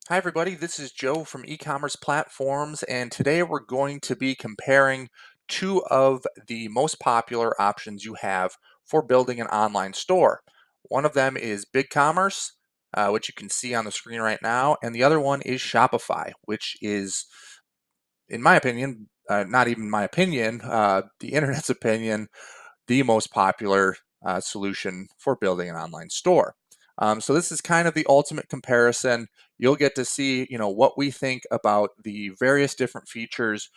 Hi, everybody. This is Joe from Ecommerce Platforms, and today we're going to be comparing two of the most popular options you have for building an online store. One of them is BigCommerce, which you can see on the screen right now, and the other one is Shopify, which is, in my opinion, not even my opinion, the internet's opinion, the most popular solution for building an online store. So this is kind of the ultimate comparison. You'll get to see, what we think about the various different features,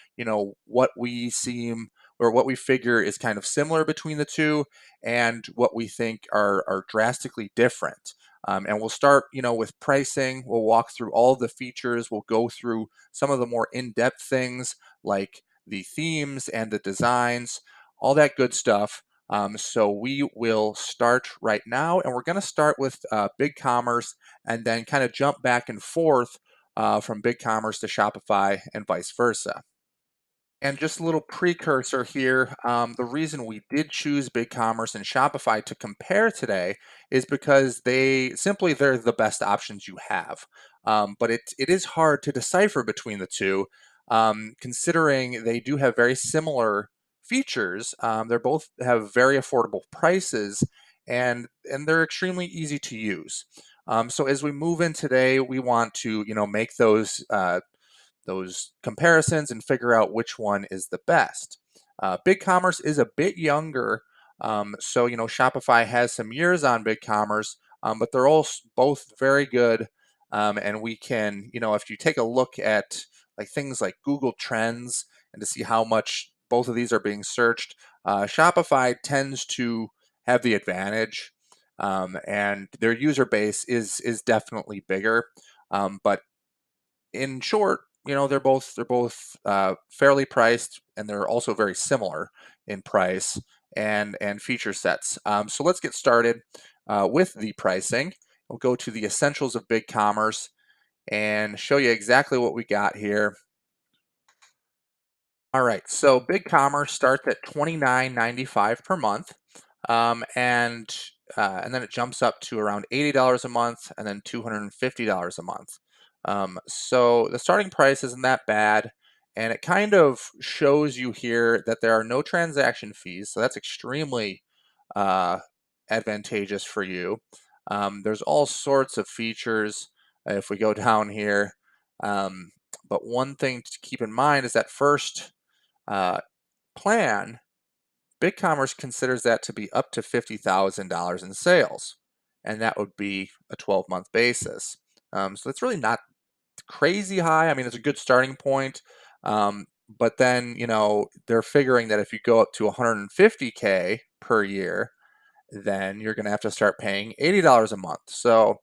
what we seem or what we figure is kind of similar between the two and what we think are drastically different. And we'll start, with pricing. We'll walk through all the features. We'll go through some of the more in-depth things like the themes and the designs, all that good stuff. So we will start right now, and we're going to start with BigCommerce and then kind of jump back and forth from BigCommerce to Shopify and vice versa. And just a little precursor here, the reason we did choose BigCommerce and Shopify to compare today is because they're the best options you have. But it is hard to decipher between the two, considering they do have very similar features. They're both have very affordable prices, and they're extremely easy to use. So as we move in today, we want to make those comparisons and figure out which one is the best. BigCommerce is a bit younger, so Shopify has some years on BigCommerce, but they're all both very good. And we can, if you take a look at like things like Google Trends and to see how much both of these are being searched, Shopify tends to have the advantage, and their user base is definitely bigger. But in short, they're both fairly priced, and they're also very similar in price and feature sets. So let's get started with the pricing. We'll go to the essentials of BigCommerce and show you exactly what we got here. All right, so BigCommerce starts at $29.95 per month, and then it jumps up to around $80 a month, and then $250 a month. So the starting price isn't that bad, and it kind of shows you here that there are no transaction fees, so that's extremely uh, advantageous for you. There's all sorts of features if we go down here. But one thing to keep in mind is that first uh, plan, BigCommerce considers that to be up to $50,000 in sales, and that would be a 12-month basis. So it's really not crazy high. I mean, it's a good starting point, but then they're figuring that if you go up to 150K per year, then you're going to have to start paying $80 a month. So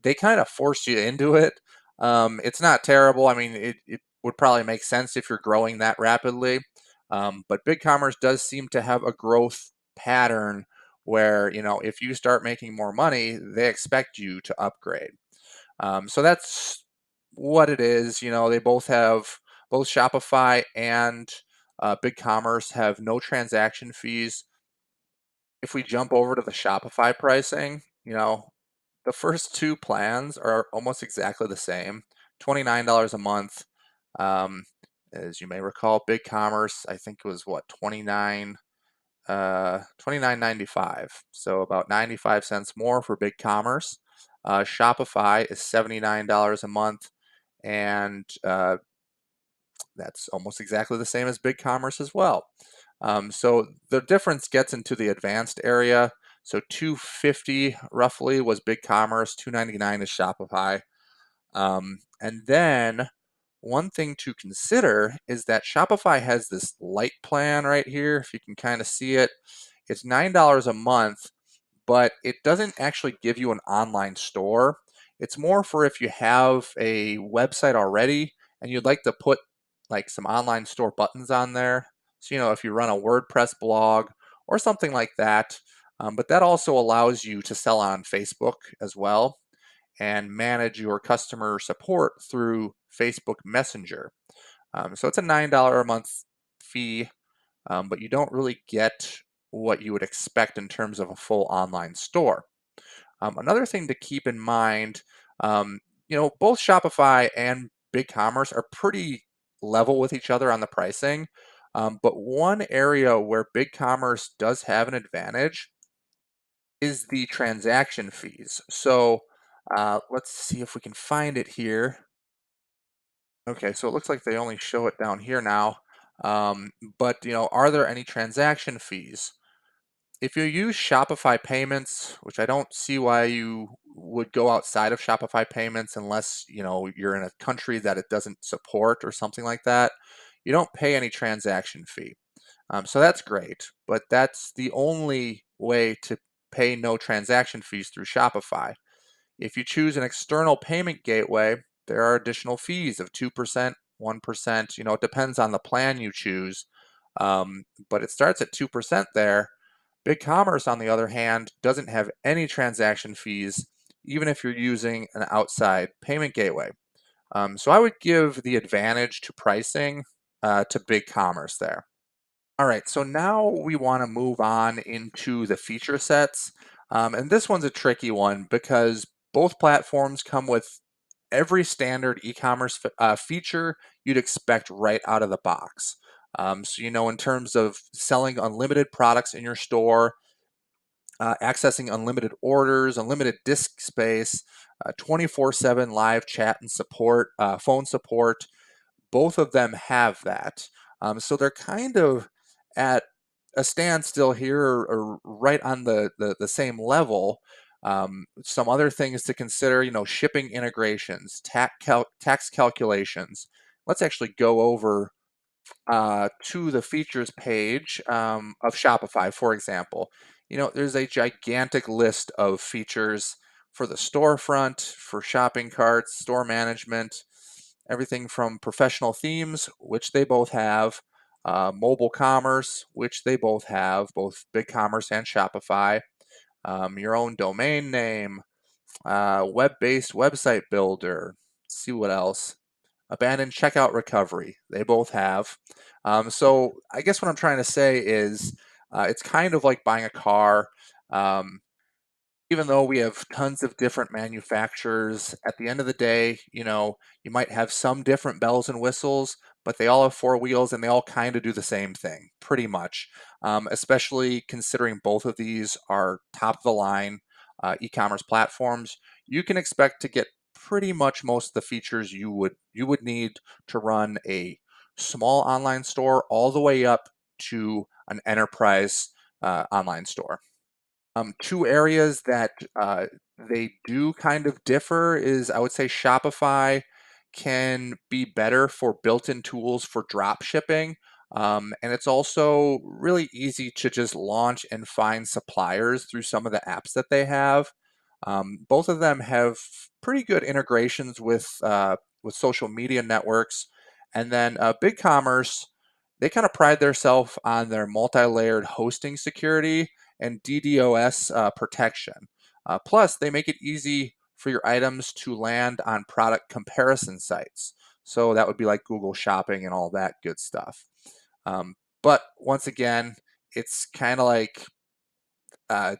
they kind of force you into it. It's not terrible. I mean, it would probably make sense if you're growing that rapidly. But BigCommerce does seem to have a growth pattern where, if you start making more money, they expect you to upgrade. So that's what it is. They both Shopify and BigCommerce have no transaction fees. If we jump over to the Shopify pricing, the first two plans are almost exactly the same, $29 a month. Um, as you may recall, BigCommerce, I think it was what, 29.95. So about 95 cents more for BigCommerce. Shopify is $79 a month, and that's almost exactly the same as BigCommerce as well. So the difference gets into the advanced area. So 250 roughly was BigCommerce, 299 is Shopify. And then one thing to consider is that Shopify has this light plan right here. If you can kind of see it, it's $9 a month, but it doesn't actually give you an online store. It's more for if you have a website already and you'd like to put like some online store buttons on there. So, if you run a WordPress blog or something like that. But that also allows you to sell on Facebook as well and manage your customer support through Facebook Messenger. So it's a $9 a month fee, but you don't really get what you would expect in terms of a full online store. Another thing to keep in mind, Both Shopify and BigCommerce are pretty level with each other on the pricing. But one area where BigCommerce does have an advantage is the transaction fees. So let's see if we can find it here. Okay, so it looks like they only show it down here now. But are there any transaction fees? If you use Shopify payments, which I don't see why you would go outside of Shopify payments unless, you're in a country that it doesn't support or something like that, you don't pay any transaction fee. So that's great, but that's the only way to pay no transaction fees through Shopify. If you choose an external payment gateway, there are additional fees of 2%, 1%. It depends on the plan you choose, but it starts at 2% there. BigCommerce, on the other hand, doesn't have any transaction fees, even if you're using an outside payment gateway. So I would give the advantage to pricing to BigCommerce there. All right, so now we want to move on into the feature sets. And this one's a tricky one because both platforms come with every standard e-commerce feature you'd expect right out of the box. So, in terms of selling unlimited products in your store, accessing unlimited orders, unlimited disk space, 24/7 live chat and support, phone support, both of them have that. So they're kind of at a standstill here or right on the same level. Some other things to consider, shipping integrations, tax calculations. Let's actually go over to the features page of Shopify, for example. There's a gigantic list of features for the storefront, for shopping carts, store management, everything from professional themes, which they both have, mobile commerce, which they both have, both BigCommerce and Shopify, your own domain name, web-based website builder. Let's see what else. Abandoned checkout recovery. They both have. So I guess what I'm trying to say is it's kind of like buying a car. Um, Even though we have tons of different manufacturers, at the end of the day, you might have some different bells and whistles, but they all have four wheels and they all kind of do the same thing, pretty much. Especially considering both of these are top of the line e-commerce platforms, you can expect to get pretty much most of the features you would need to run a small online store all the way up to an enterprise online store. Two areas that they do kind of differ is I would say Shopify can be better for built-in tools for drop shipping. And it's also really easy to just launch and find suppliers through some of the apps that they have. Both of them have pretty good integrations with social media networks. And then BigCommerce, they kind of pride themselves on their multi-layered hosting security and DDoS protection. Plus, they make it easy for your items to land on product comparison sites. So that would be like Google Shopping and all that good stuff. But once again, it's kind of like, uh,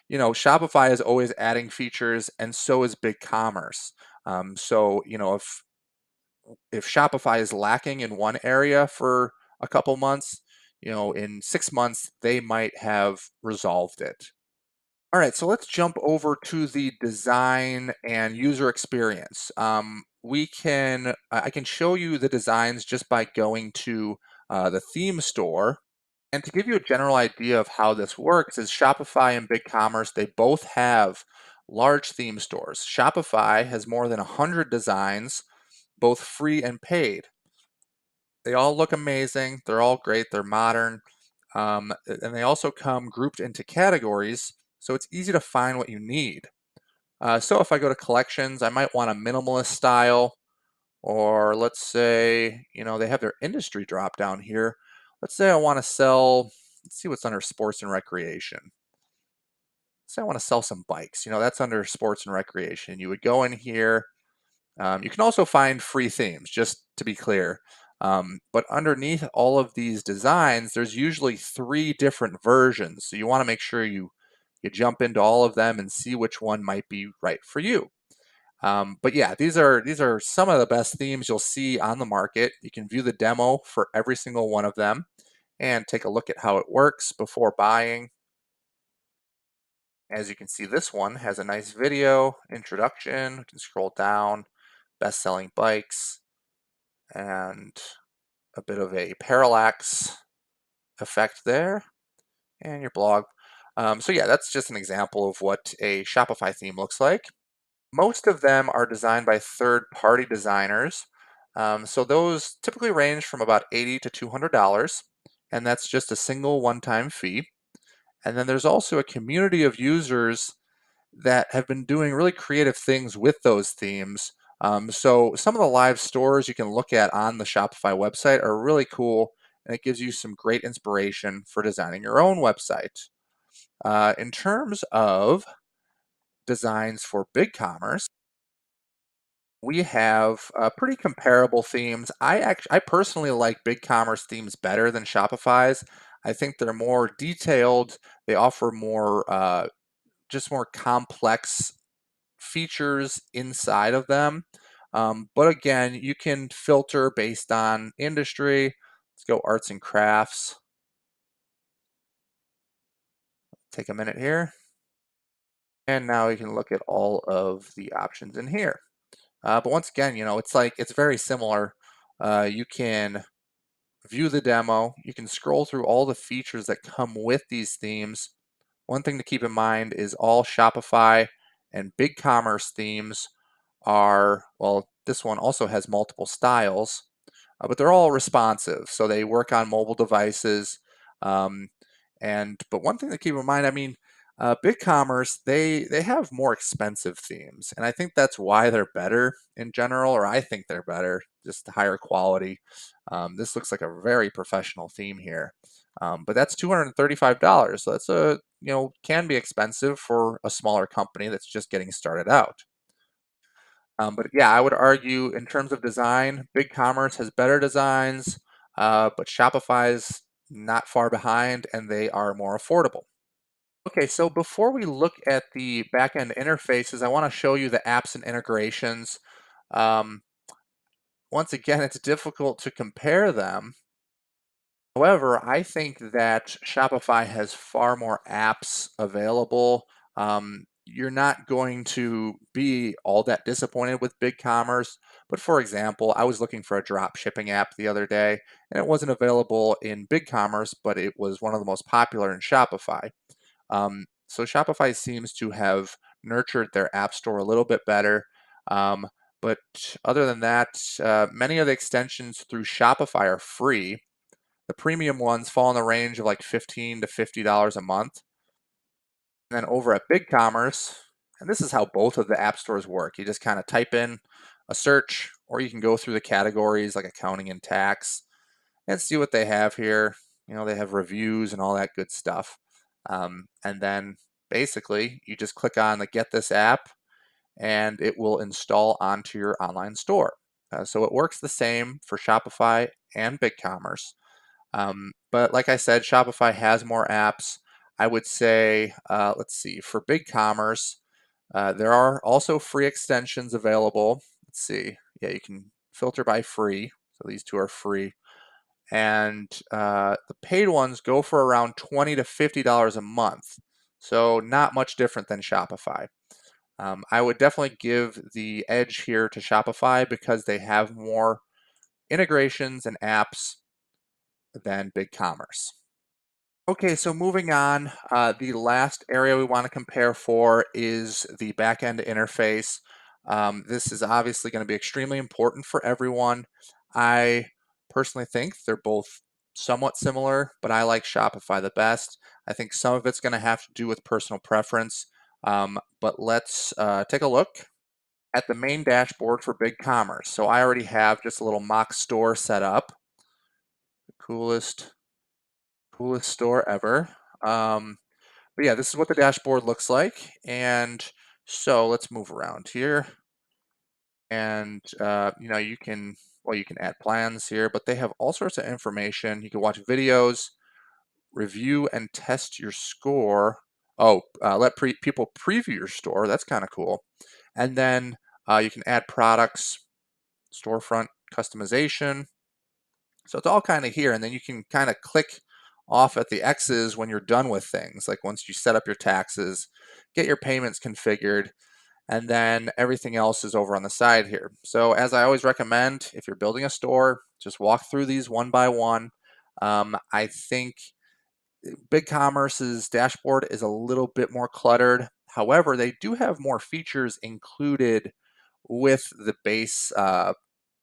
Shopify is always adding features, and so is BigCommerce. So, if Shopify is lacking in one area for a couple months, in 6 months, they might have resolved it. All right, so let's jump over to the design and user experience. I can show you the designs just by going to the theme store. And to give you a general idea of how this works is Shopify and BigCommerce, they both have large theme stores. Shopify has more than 100 designs, both free and paid. They all look amazing. They're all great. They're modern. And they also come grouped into categories, so it's easy to find what you need. So if I go to collections, I might want a minimalist style, or let's say, they have their industry drop down here. Let's say I want to sell, let's see what's under sports and recreation. Say I want to sell some bikes. That's under sports and recreation. You would go in here. You can also find free themes, just to be clear. But underneath all of these designs, there's usually three different versions. So you want to make sure you jump into all of them and see which one might be right for you. But yeah, these are some of the best themes you'll see on the market. You can view the demo for every single one of them and take a look at how it works before buying. As you can see, this one has a nice video introduction. You can scroll down, best-selling bikes, and a bit of a parallax effect there, and your blog. So yeah, that's just an example of what a Shopify theme looks like. Most of them are designed by third-party designers. So those typically range from about $80 to $200, and that's just a single one-time fee. And then there's also a community of users that have been doing really creative things with those themes. So some of the live stores you can look at on the Shopify website are really cool, and it gives you some great inspiration for designing your own website. In terms of designs for BigCommerce, we have pretty comparable themes. I personally like BigCommerce themes better than Shopify's. I think they're more detailed. They offer more just more complex features inside of them. But again, you can filter based on industry. Let's go arts and crafts. Take a minute here. And now you can look at all of the options in here. But once again, it's very similar. You can view the demo. You can scroll through all the features that come with these themes. One thing to keep in mind is all Shopify and BigCommerce themes are, well, this one also has multiple styles, but they're all responsive. So they work on mobile devices. Um, but one thing to keep in mind, I mean, BigCommerce, they have more expensive themes, and I think that's why they're better in general, or I think they're better, just higher quality. This looks like a very professional theme here, but that's $235. So that's can be expensive for a smaller company that's just getting started out. But yeah, I would argue in terms of design, BigCommerce has better designs, but Shopify's not far behind, and they are more affordable. Okay, so before we look at the backend interfaces, I want to show you the apps and integrations. Um, Once again, it's difficult to compare them. However, I think that Shopify has far more apps available. You're not going to be all that disappointed with BigCommerce. But for example, I was looking for a drop shipping app the other day, and it wasn't available in BigCommerce, but it was one of the most popular in Shopify. So Shopify seems to have nurtured their app store a little bit better. Um, but other than that, many of the extensions through Shopify are free. The premium ones fall in the range of like $15 to $50 a month. And then over at BigCommerce, and this is how both of the app stores work. You just kind of type in a search, or you can go through the categories like accounting and tax and see what they have here. They have reviews and all that good stuff. And then basically, you just click on the Get This app, and it will install onto your online store. So it works the same for Shopify and BigCommerce. But like I said, Shopify has more apps. I would say, let's see, for BigCommerce, there are also free extensions available. Let's see. Yeah, you can filter by free. So these two are free. And the paid ones go for around $20 to $50 a month. So not much different than Shopify. I would definitely give the edge here to Shopify because they have more integrations and apps than BigCommerce. Okay, so moving on, the last area we want to compare for is the backend interface. This is obviously going to be extremely important for everyone. I personally think they're both somewhat similar, but I like Shopify the best. I think some of it's going to have to do with personal preference, but let's take a look at the main dashboard for BigCommerce. So I already have just a little mock store set up. The coolest store ever. Um, but yeah, this is what the dashboard looks like. And so let's move around here. And you can add plans here, but they have all sorts of information. You can watch videos, review and test your score. Oh, let people preview your store. That's kind of cool. And then You can add products, storefront customization. So it's all kind of here, and then you can kind of click off at the X's when you're done with things. Like once you set up your taxes, get your payments configured, and then everything else is over on the side here. So as I always recommend, if you're building a store, just walk through these one by one. I think BigCommerce's dashboard is a little bit more cluttered. However, they do have more features included with the base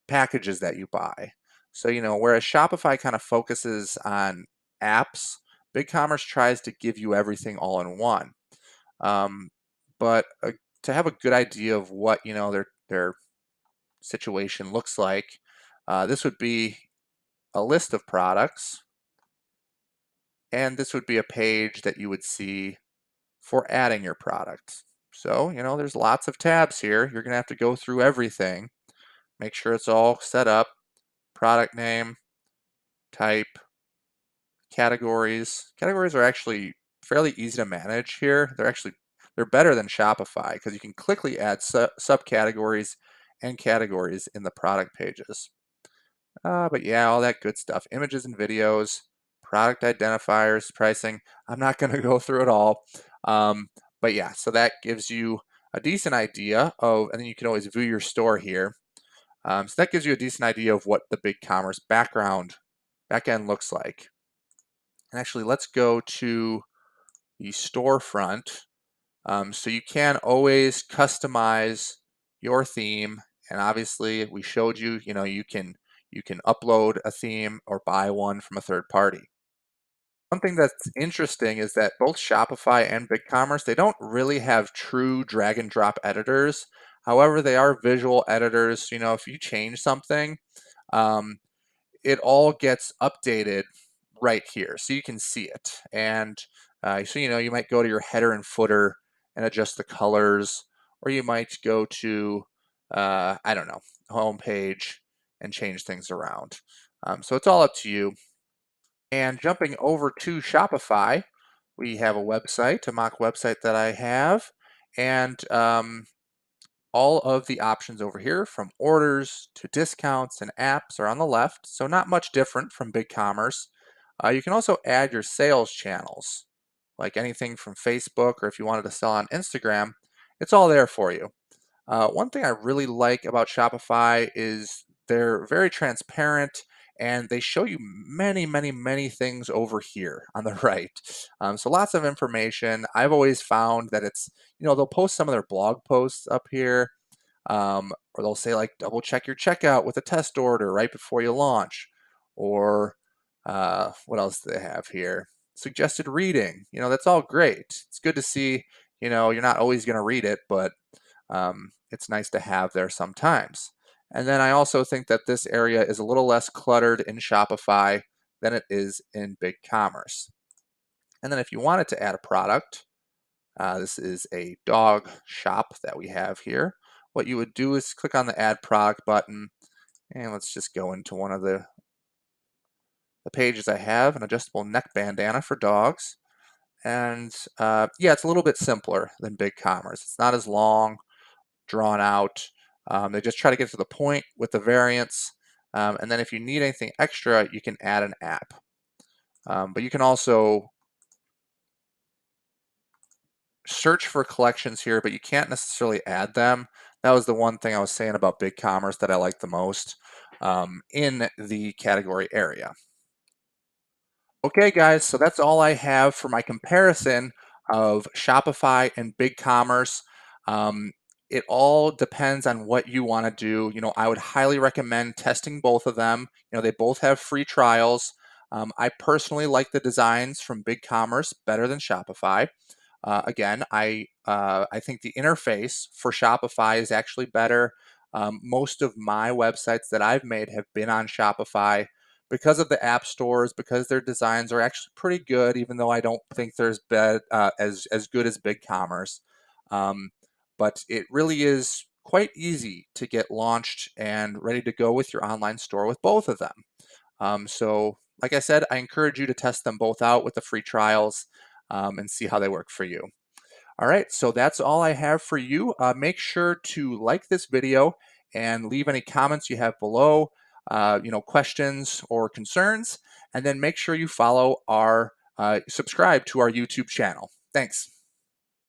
packages that you buy. So, whereas Shopify kind of focuses on apps, BigCommerce tries to give you everything all in one. Um, but to have a good idea of what their situation looks like, this would be a list of products, and this would be a page that you would see for adding your product. So, there's lots of tabs here. You're gonna have to go through everything, make sure it's all set up, product name, type, categories. Categories are actually fairly easy to manage here. They're better than Shopify because you can quickly add subcategories and categories in the product pages. But yeah, all that good stuff. Images and videos, product identifiers, pricing. I'm not going to go through it all. But yeah, so that gives you a decent idea of, and then you can always view your store here. So that gives you a decent idea of what the BigCommerce backend looks like. And actually, let's go to the storefront. So you can always customize your theme, and obviously we showed you, you can upload a theme or buy one from a third party. One thing that's interesting is that both Shopify and BigCommerce, they don't really have true drag and drop editors. However, they are visual editors. If you change something, um, it all gets updated right here, so you can see it. And so you might go to your header and footer and adjust the colors, or you might go to I don't know, home page and change things around. So it's all up to you. And jumping over to Shopify, we have a mock website that I have, and all of the options over here, from orders to discounts and apps, are on the left, so not much different from BigCommerce. You can also add your sales channels, like anything from Facebook, or if you wanted to sell on Instagram, it's all there for you. One thing I really like about Shopify is they're very transparent, and they show you many, many, many things over here on the right. So lots of information. I've always found that they'll post some of their blog posts up here, or they'll say like double check your checkout with a test order right before you launch, or what else do they have here? Suggested reading. That's all great. It's good to see. You're not always going to read it, but it's nice to have there sometimes. And then I also think that this area is a little less cluttered in Shopify than it is in BigCommerce. And then if you wanted to add a product, this is a dog shop that we have here. What you would do is click on the Add Product button, and let's just go into one of the pages I have, an adjustable neck bandana for dogs. And yeah, it's a little bit simpler than BigCommerce. It's not as long, drawn out. They just try to get to the point with the variants. And then if you need anything extra, you can add an app. But you can also search for collections here, but you can't necessarily add them. That was the one thing I was saying about BigCommerce that I like the most in the category area. Okay, guys, so that's all I have for my comparison of Shopify and BigCommerce. Um, it all depends on what you want to do. I would highly recommend testing both of them. They both have free trials. I personally like the designs from BigCommerce better than Shopify. Again, I think the interface for Shopify is actually better. Most of my websites that I've made have been on Shopify because of the app stores, because their designs are actually pretty good, even though I don't think they're as good as BigCommerce. Um, but it really is quite easy to get launched and ready to go with your online store with both of them. So, like I said, I encourage you to test them both out with the free trials and see how they work for you. All right, so that's all I have for you. Make sure to like this video and leave any comments you have below, questions or concerns, and then make sure you follow our subscribe to our YouTube channel. Thanks.